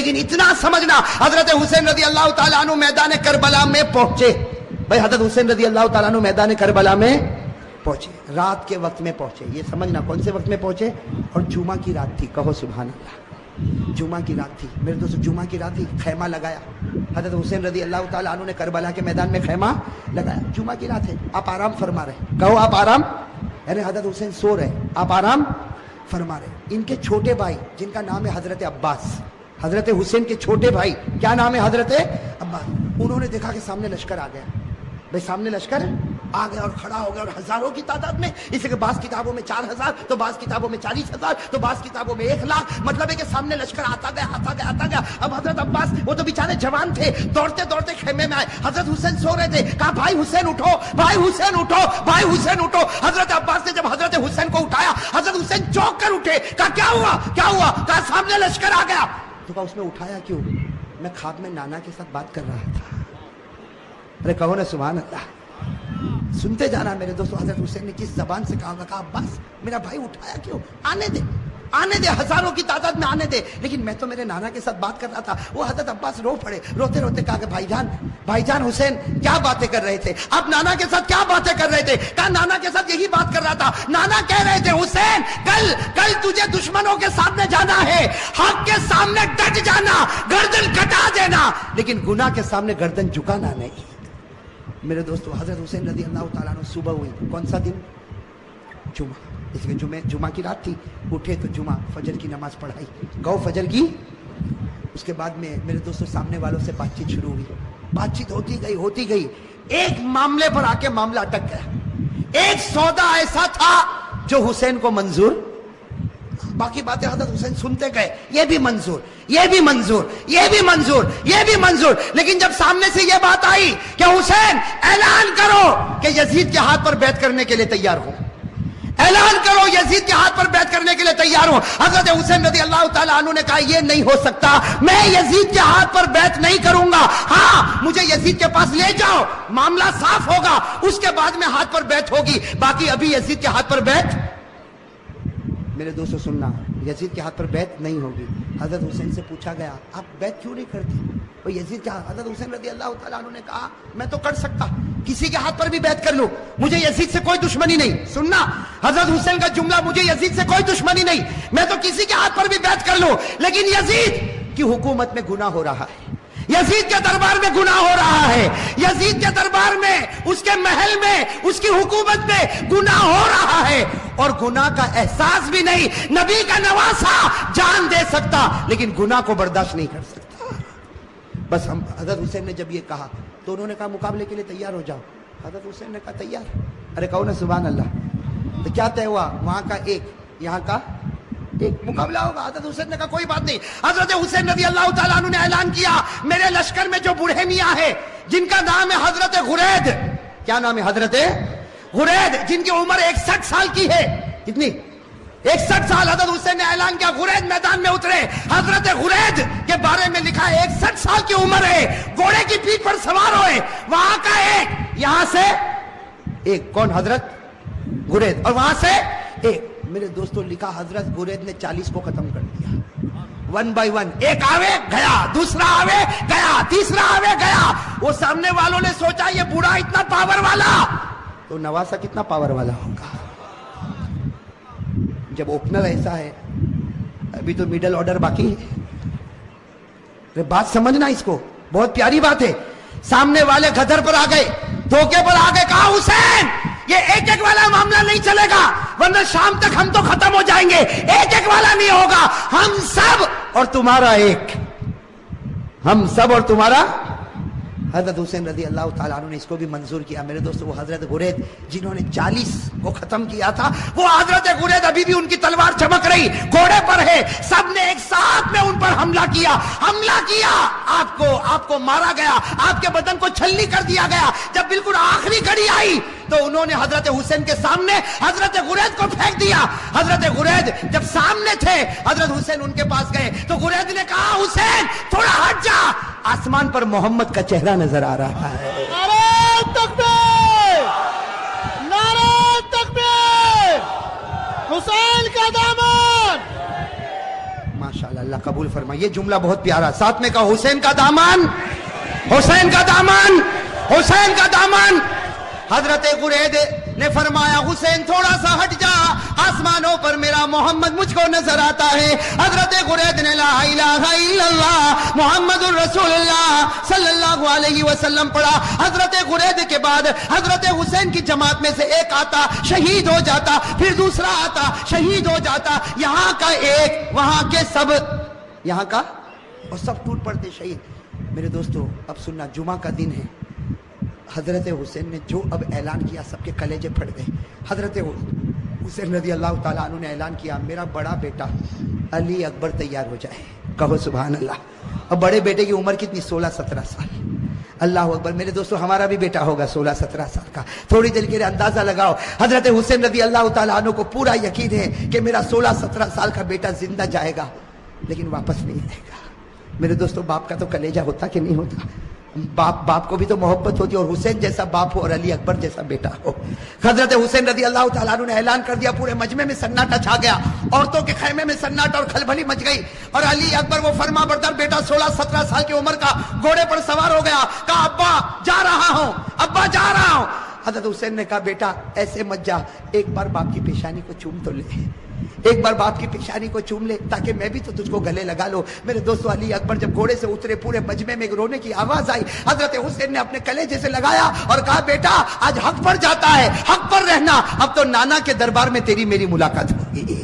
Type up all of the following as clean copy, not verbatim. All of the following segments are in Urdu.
لیکن اتنا سمجھنا حضرت حسین رضی اللہ تعالیٰ عنہ میدان کربلا میں پہنچے. بھائی حضرت حسین رضی اللہ تعالیٰ عنہ میدان کربلا میں پہنچے, رات کے وقت میں پہنچے. یہ سمجھنا کون سے وقت میں پہنچے, اور جمعہ کی رات تھی. کہو سبحان اللہ. جمعہ کی رات تھی میرے دوست, جمعہ کی رات تھی. خیمہ لگایا حضرت حسین رضی اللہ تعالیٰ عنہ نے, کربلا کے میدان میں خیمہ لگایا. جمعہ کی رات ہے, آپ آرام فرما رہے. کہو آپ آرام, یعنی حضرت حسین سو رہے, آپ آرام فرما رہے. ان کے چھوٹے بھائی جن کا نام ہے حضرت عباس, حضرت حسین کے چھوٹے بھائی کیا نام ہے, حضرت عباس, انہوں نے دیکھا کہ سامنے لشکر آ گیا. بھائی سامنے لشکر آ گیا اور کھڑا ہو گیا, اور ہزاروں کی تعداد میں. اس لیے کہ بعض کتابوں میں 4000, تو بعض کتابوں میں 40,000, تو بعض کتابوں میں 1,00,000. مطلب ہے کہ سامنے لشکر آتا گیا آتا گیا آتا گیا. اب حضرت عباس وہ تو بیچارے جوان تھے, دوڑتے دوڑتے خیمے میں آئے. حضرت حسین سو رہے تھے. کہا بھائی حسین اٹھو, بھائی حسین اٹھو, بھائی حسین اٹھو. حضرت عباس نے جب حضرت حسین کو اٹھایا, حضرت حسین چونک کر اٹھے. کہا کیا ہوا کیا ہوا, کہا سامنے لشکر آ گیا. تو کہا اس میں اٹھایا کیوں, میں خواب میں نانا کے ساتھ بات کر رہا تھا. ارے کہو نا سبحان اللہ. سنتے جانا میرے دوستو, حضرت حسین نے کس زبان سے کہا, کہا عباس میرا بھائی اٹھایا کیوں, آنے دے آنے دے, ہزاروں کی تعداد میں آنے دے, لیکن میں تو میرے نانا کے ساتھ بات کر رہا تھا. وہ حضرت عباس رو پڑے, روتے روتے کہا کہ بھائی جان حسین کیا باتیں کر رہے تھے, آپ نانا کے ساتھ کیا باتیں کر رہے تھے. کہا نانا کے ساتھ یہی بات کر رہا تھا. نانا کہہ رہے تھے حسین کل تجھے دشمنوں کے سامنے جانا ہے, حق کے سامنے ڈٹ جانا, گردن کٹا دینا, لیکن گناہ کے سامنے گردن جھکانا نہیں. میرے دوستو حضرت حسین رضی اللہ تعالیٰ عنہ صبح ہوئی, کون سا دن, جمعہ. اس لیے جمعہ کی رات تھی. اٹھے تو جمعہ فجر کی نماز پڑھائی, گو فجر کی. اس کے بعد میں میرے دوستو سامنے والوں سے بات چیت شروع ہوئی. بات چیت ہوتی گئی. ایک معاملے پر آ کے معاملہ اٹک گیا. ایک سودا ایسا تھا جو حسین کو منظور, باقی باتیں حضرت حسین سنتے گئے, یہ بھی منظور, یہ بھی منظور, یہ بھی منظور, یہ بھی منظور. لیکن جب سامنے سے یہ بات آئی کہ حسین اعلان کرو کہ یزید کے ہاتھ پر بیعت کرنے کے لیے تیار ہو, اعلان کرو یزید کے ہاتھ پر بیعت کرنے کے لیے تیار ہو. حضرت حسین رضی اللہ تعالیٰ عنہ نے کہا یہ نہیں ہو سکتا, میں یزید کے ہاتھ پر بیعت نہیں کروں گا. ہاں مجھے یزید کے پاس لے جاؤ, معاملہ صاف ہوگا, اس کے بعد میں ہاتھ پر بیعت ہوگی, باقی ابھی یزید کے ہاتھ پر بیعت. میرے دوستو سننا, یزید کے ہاتھ پر بیعت نہیں ہوگی. حضرت حسین سے پوچھا گیا آپ بیعت کیوں نہیں کرتے, وہ یزید کے ہاتھ. حضرت حسین رضی اللہ تعالیٰ عنہ نے کہا میں تو کر سکتا, کسی کے ہاتھ پر بھی بیعت کر لوں, مجھے یزید سے کوئی دشمنی نہیں. سننا حضرت حسین کا جملہ, مجھے یزید سے کوئی دشمنی نہیں, میں تو کسی کے ہاتھ پر بھی بیعت کر لوں, لیکن یزید کی حکومت میں گناہ ہو رہا ہے, یزید کے دربار میں گناہ ہو رہا ہے, یزید کے دربار میں, اس کے محل میں, اس کی حکومت میں گناہ ہو رہا ہے, اور گناہ کا احساس بھی نہیں. نبی کا نواسا جان دے سکتا لیکن گناہ کو برداشت نہیں کر سکتا. بس ہم حضرت حسین نے جب یہ کہا تو انہوں نے کہا مقابلے کے لیے تیار ہو جاؤ. حضرت حسین نے کہا تیار. ارے کہو نا سبحان اللہ. تو کیا طے ہوا, وہاں کا ایک, یہاں کا ایک, مقابلہ ہوگا. حضرت حسین نے کہا کوئی بات نہیں. حضرت حسین رضی اللہ تعالیٰ عنہ نے اعلان کیا میرے لشکر میں جو بوڑھے میاں ہے جن کا نام ہے حضرت غرید, کیا نام ہے, حضرت غرید, جن کی عمر 61 سال کی ہے. کتنی, 61 سال. حضرت حسین نے اعلان کیا غرید میدان میں اترے. حضرت غرید کے بارے میں لکھا ہے 61 سال کی عمر ہے, گھوڑے کی پیٹھ پر سوار ہوئے, وہاں کا ایک, یہاں سے ایک, کون, حضرت غرید, اور وہاں سے ایک. میرے دوستوں لکھا حضرت غرید نے 40 کو ختم کر دیا, 1 by 1. ایک آوے گیا, دوسرا آوے گیا, تیسرا آوے گیا. وہ سامنے والوں نے سوچا یہ بوڑھا اتنا پاور والا, تو نواسا کتنا پاور والا ہوگا. جب اوپنر ایسا ہے, ابھی تو میڈل آرڈر باقی ہے. بات سمجھنا اس کو, بہت پیاری بات ہے. سامنے والے گدر پر آ گئے, دھوکے پر آ گئے. کہا حسین یہ ایک ایک والا معاملہ نہیں چلے گا, ورنہ شام تک ہم تو ختم ہو جائیں گے. ایک ایک والا نہیں ہوگا, ہم سب اور تمہارا ایک, ہم سب اور تمہارا. حضرت حسین رضی اللہ تعالیٰ عنہ نے اس کو بھی منظور کیا. میرے دوستو وہ حضرت غرید جنہوں نے 40 کو ختم کیا تھا, وہ حضرت غرید ابھی بھی ان کی تلوار چمک رہی, گھوڑے پر ہے. سب نے ایک ساتھ میں ان پر حملہ کیا, آپ کو مارا گیا, آپ کے بدن کو چھلنی کر دیا گیا. جب بالکل آخری گھڑی آئی تو انہوں نے حضرت حسین کے سامنے حضرت غرید کو پھینک دیا. حضرت غرید جب سامنے تھے, حضرت حسین ان کے پاس گئے تو غرید نے کہا حسین تھوڑا ہٹ جا, آسمان پر محمد کا چہرہ نظر آ رہا ہے. نعرہ تکبیر, نعرہ تکبیر, حسین کا دامن. ماشاءاللہ, اللہ قبول فرمائے. یہ جملہ بہت پیارا, ساتھ میں کہا حسین کا دامن, حسین کا دامن, حسین کا دامن. حضرت قرید نے فرمایا حسین تھوڑا سا ہٹ جا, آسمانوں پر میرا محمد مجھ کو نظر آتا ہے. حضرت قرید نے لا الہ الا اللہ محمد الرسول اللہ صلی اللہ علیہ وسلم پڑھا. حضرت قرید کے بعد حضرت حسین کی جماعت میں سے ایک آتا شہید ہو جاتا, پھر دوسرا آتا شہید ہو جاتا. یہاں کا ایک وہاں کے سب, یہاں کا اور سب ٹوٹ پڑتے شہید. میرے دوستو اب سننا, جمعہ کا دن ہے. حضرت حسین نے جو اب اعلان کیا سب کے کلیجے پھٹ گئے. حضرت حسین رضی اللہ تعالیٰ عنہ نے اعلان کیا میرا بڑا بیٹا علی اکبر تیار ہو جائے. کہو سبحان اللہ. اب بڑے بیٹے کی عمر کتنی, 16-17 سال. اللہ اکبر. میرے دوستو ہمارا بھی بیٹا ہوگا 16-17 سال کا. تھوڑی دیر کے لیے اندازہ لگاؤ, حضرت حسین رضی اللہ تعالیٰ عنہ کو پورا یقین ہے کہ میرا 16-17 سال کا بیٹا زندہ جائے گا لیکن واپس نہیں آئے گا. میرے دوستو باپ کا تو کلیجہ ہوتا کہ نہیں ہوتا؟ باپ کو بھی تو محبت ہوتی ہے, اور حسین جیسا باپ ہو اور علی اکبر جیسا بیٹا ہو. حضرت حسین رضی اللہ تعالیٰ عنہ نے اعلان کر دیا, پورے مجمع میں سناٹا چھا گیا, عورتوں کے خیمے میں سناٹا اور کھلبلی مچ گئی. اور علی اکبر وہ فرما بردار بیٹا 16-17 سال کی عمر کا گھوڑے پر سوار ہو گیا. کہا ابا جا رہا ہوں, ابا جا رہا ہوں. حضرت حسین نے کہا بیٹا ایسے مت جا, ایک بار باپ کی پیشانی کو چوم تو لے, ایک بار باپ کی پیشانی کو چوم لے تاکہ میں بھی تو تجھ کو گلے لگا لو. میرے دوستو علی اکبر جب گھوڑے سے اترے پورے مجمع میں رونے کی آواز آئی. حضرت حسین نے اپنے کلیجے سے لگایا اور کہا بیٹا آج حق پر جاتا ہے, حق پر رہنا, اب تو نانا کے دربار میں تیری میری ملاقات ہوگی.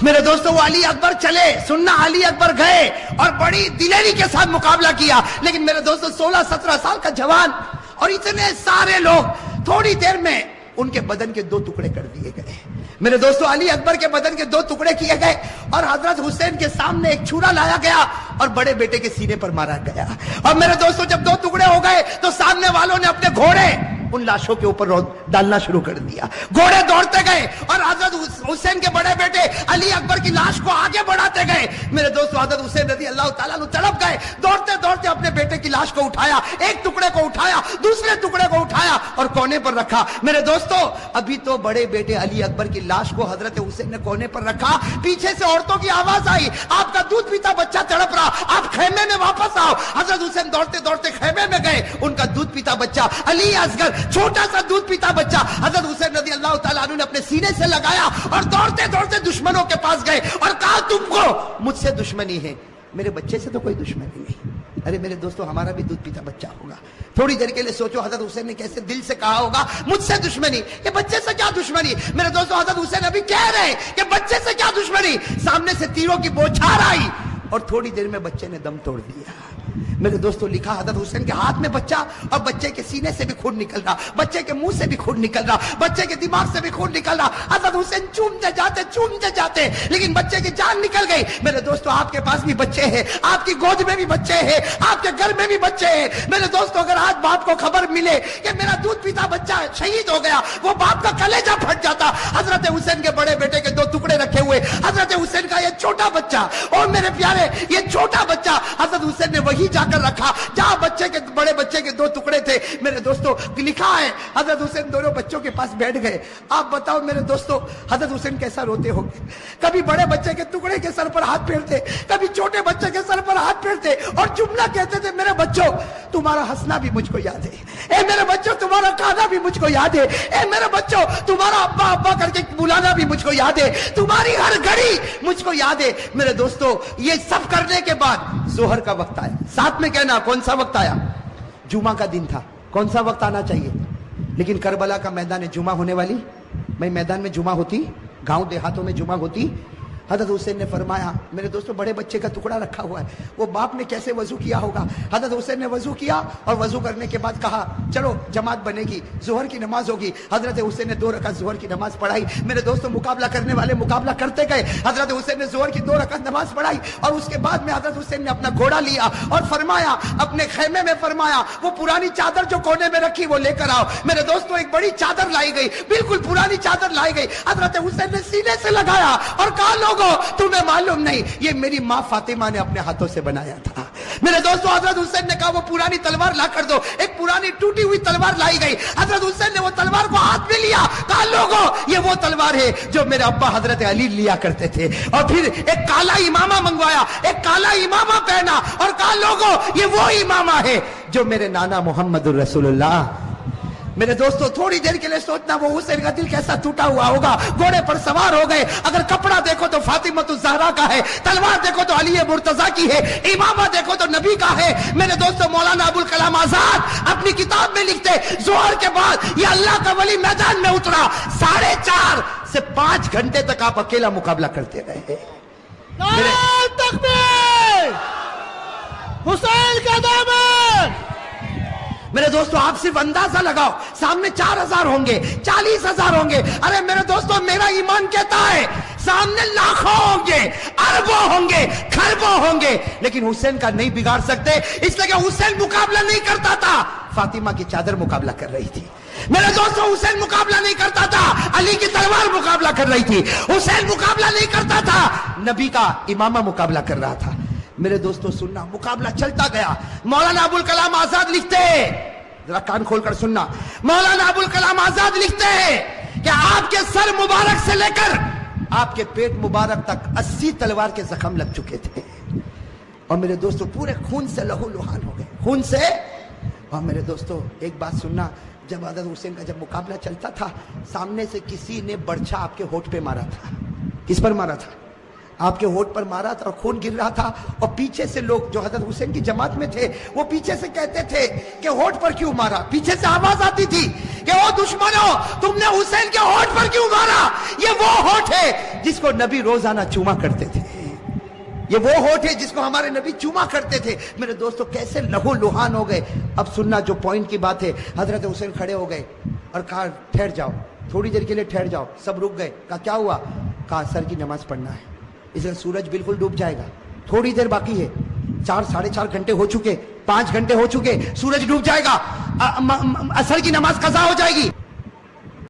میرے دوستو وہ علی اکبر چلے, سننا علی اکبر گئے اور بڑی دلیری کے ساتھ مقابلہ کیا. لیکن میرے دوستو 16-17 سال کا جوان اور اتنے سارے لوگ, تھوڑی دیر میں ان کے بدن کے 2 ٹکڑے کر دیے گئے. میرے دوستو علی اکبر کے بدن کے 2 ٹکڑے کیے گئے اور حضرت حسین کے سامنے ایک چھرا لایا گیا اور بڑے بیٹے کے سینے پر مارا گیا. اور میرے دوستو جب 2 ٹکڑے ہو گئے تو سامنے والوں نے اپنے گھوڑے ان لاشوں کے اوپر ڈالنا شروع کر دیا. گھوڑے دوڑتے گئے اور حضرت حسین کے بڑے بیٹے علی اکبر کی لاش کو آگے بڑھاتے گئے. میرے دوستو حضرت حسین رضی اللہ تعالیٰ عنہ تڑپ گئے, دوڑتے دوڑتے اپنے بیٹے کی لاش کو اٹھایا, ایک ٹکڑے کو اٹھایا, دوسرے ٹکڑے کو اٹھایا اور کونے پر رکھا. میرے دوستو ابھی تو بڑے بیٹے علی اکبر کی لاش کو حضرت حسین نے کونے پر رکھا, پیچھے سے عورتوں کی آواز آئی آپ کا دودھ پیتا بچہ تڑپ رہا, آپ خیمے میں واپس آؤ. حضرت حسین دوڑتے دوڑتے خیمے میں گئے, ان کا دودھ پیتا بچہ علی اصغر چھوٹا سا دودھ پیتا بچہ حضرت حسین رضی اللہ تعالیٰ عنہ نے اپنے سینے سے لگایا اور دوڑتے دوڑتے دشمنوں کے پاس گئے اور کہا تم کو مجھ سے دشمنی ہے, میرے بچے سے تو کوئی دشمنی نہیں. ارے میرے دوستو ہمارا بھی دودھ پیتا بچہ ہوگا. تھوڑی دیر کے لیے سوچو حضرت حسین نے کیسے دل سے کہا ہوگا مجھ سے دشمنی, یہ بچے سے کیا دشمنی. میرے دوستو حضرت حسین ابھی کہہ رہے کہ بچے سے کیا دشمنی, سامنے سے تیروں کی بوچھار آئی اور تھوڑی دیر میں بچے نے دم توڑ دیا. میرے دوستو لکھا حضرت حسین کے ہاتھ میں بچہ اور بچے کے سینے سے بھی خون نکل رہا, بچے کے منہ سے بھی خون نکل رہا, بچے کے دماغ سے بھی خون نکل رہا. حضرت حسین چومتے جاتے لیکن بچے کی جان نکل گئی. میرے دوستو آپ کے پاس بھی بچے ہیں, آپ کی گود میں بھی بچے ہیں, آپ کے گھر میں بھی بچے ہیں. میرے دوستو اگر آج باپ کو خبر ملے کہ میرا دودھ پیتا بچہ شہید ہو گیا, وہ باپ کا کلیجہ پھٹ جاتا. حضرت حسین کے بڑے بیٹے کے 2 ٹکڑے رکھے ہوئے, حضرت حسین کا یہ چھوٹا بچہ, اور میرے پیارے یہ چھوٹا بچہ حضرت حسین نے وہی جا کر رکھا جہاں بچے کے بڑے بچے کے 2 ٹکڑے تھے. میرے دوستو لکھا ہے حضرت حسین دونوں بچوں کے پاس بیٹھ گئے. آپ بتاؤ میرے دوستو حضرت حسین کیسا روتے ہوں گے. کبھی بڑے بچے کے ٹکڑے کے سر پر ہاتھ پھیرتے, کبھی چھوٹے بچے کے سر پر ہاتھ پھیرتے اور جملہ کہتے تھے میرے بچوں تمہارا ہنسنا بھی مجھ کو یاد ہے, اے میرے بچوں تمہارا کھانا بھی مجھ کو یاد ہے, اے میرے بچوں تمہارا ابا ابا کر کے بلانا بھی مجھ کو یاد ہے, تمہاری ہر گھڑی مجھ کو یاد ہے. میرے دوستو یہ سب کرنے کے بعد ظہر کا وقت آیا. ساتھ میں کہنا کون سا وقت آیا, جمعہ کا دن تھا, کون سا وقت آنا چاہیے. لیکن کربلا کا میدان جمعہ ہونے والی, میں میدان میں جمعہ ہوتی, گاؤں دیہاتوں میں جمعہ ہوتی. حضرت حسین نے فرمایا میرے دوستو بڑے بچے کا ٹکڑا رکھا ہوا ہے, وہ باپ نے کیسے وضو کیا ہوگا. حضرت حسین نے وضو کیا اور وضو کرنے کے بعد کہا چلو جماعت بنے گی, ظہر کی نماز ہوگی. حضرت حسین نے 2 رکعت ظہر کی نماز پڑھائی. میرے دوستو مقابلہ کرنے والے مقابلہ کرتے گئے. حضرت حسین نے ظہر کی 2 رکعت نماز پڑھائی اور اس کے بعد میں حضرت حسین نے اپنا گھوڑا لیا اور فرمایا اپنے خیمے میں فرمایا وہ پرانی چادر جو کونے میں رکھی وہ لے کر آؤ. میرے دوستو ایک بڑی چادر لائی گئی, بالکل پرانی چادر لائی گئی. حضرت حسین نے سینے سے لگایا اور کہا لوگوں تمہیں معلوم نہیں یہ میری ماں فاطمہ نے اپنے ہاتھوں سے بنایا تھا. میرے دوستوں حضرت حسین نے کہا وہ پرانی تلوار لا کر دو. ایک پرانی ٹوٹی ہوئی تلوار لائی گئی. حضرت حسین نے وہ تلوار کو ہاتھ میں لیا, کہا لوگوں یہ وہ تلوار ہے جو میرے ابا حضرت علی لیا کرتے تھے. اور پھر ایک کالا امامہ منگوایا, ایک کالا امامہ پہنا اور کہا لوگوں یہ وہ امامہ ہے جو میرے نانا محمد الرسول اللہ. میرے دوستوں تھوڑی دیر کے لیے سوچنا وہ حسین کا دل کیسا ٹوٹا ہوا ہوگا. گھوڑے پر سوار ہو گئے, اگر کپڑا دیکھو تو فاطمۃ الزہرا کا ہے, تلوار دیکھو تو علی مرتضیٰ کی ہے, امامہ دیکھو تو نبی کا ہے. میرے دوستوں مولانا ابوالکلام آزاد اپنی کتاب میں لکھتے ظہر کے بعد یہ اللہ کا ولی میدان میں اترا, 4.5 سے 5 گھنٹے تک آپ اکیلا مقابلہ کرتے رہے. نعرہ تکبیر, حسین کا دامن. میرے دوستوں آپ صرف اندازہ لگاؤ, سامنے 4,000 ہوں گے, 40,000 ہوں گے. ارے میرے دوستوں میرا ایمان کہتا ہے سامنے لاکھوں ہوں گے, اربوں ہوں گے, کھربوں ہوں گے, لیکن حسین کا نہیں بگاڑ سکتے, اس لیے کہ حسین مقابلہ نہیں کرتا تھا, فاطمہ کی چادر مقابلہ کر رہی تھی. میرے دوستوں حسین مقابلہ نہیں کرتا تھا, علی کی تلوار مقابلہ کر رہی تھی. حسین مقابلہ نہیں کرتا تھا, نبی کا امامہ مقابلہ کر رہا تھا. میرے دوستوں سننا, مقابلہ چلتا گیا. مولانا ابوالکلام آزاد لکھتے ہیں, ذرا کان کھول کر سننا, مولانا ابوالکلام آزاد لکھتے ہیں کہ آپ کے سر مبارک سے لے کر آپ کے پیٹ مبارک تک 80 تلوار کے زخم لگ چکے تھے. اور میرے دوستوں پورے خون سے لہو لہان ہو گئے, خون سے. اور میرے دوستوں ایک بات سننا, جب حضرت حسین کا جب مقابلہ چلتا تھا, سامنے سے کسی نے برچھا آپ کے ہونٹ پہ مارا تھا. کس پر مارا تھا؟ آپ کے ہونٹ پر مارا تھا, اور خون گر رہا تھا. اور پیچھے سے لوگ جو حضرت حسین کی جماعت میں تھے وہ پیچھے سے کہتے تھے کہ ہونٹ پر کیوں مارا. پیچھے سے آواز آتی تھی کہ او دشمنوں تم نے حسین کے ہونٹ پر کیوں مارا, یہ وہ ہونٹ ہے جس کو نبی روزانہ چوما کرتے تھے, یہ وہ ہونٹ ہے جس کو ہمارے نبی چوما کرتے تھے. میرے دوستوں کیسے لہو لہان ہو گئے. اب سننا جو پوائنٹ کی بات ہے, حضرت حسین کھڑے ہو گئے اور کہا ٹھہر جاؤ, تھوڑی دیر کے لیے ٹھہر جاؤ. سب رک گئے. کہا کیا ہوا؟ کہا عصر کی نماز پڑھنا ہے, اس لیے سورج بالکل ڈوب جائے گا, تھوڑی دیر باقی ہے, 4-4.5 گھنٹے ہو چکے, 5 گھنٹے ہو چکے, سورج ڈوب جائے گا, عصر کی نماز قضا ہو جائے گی.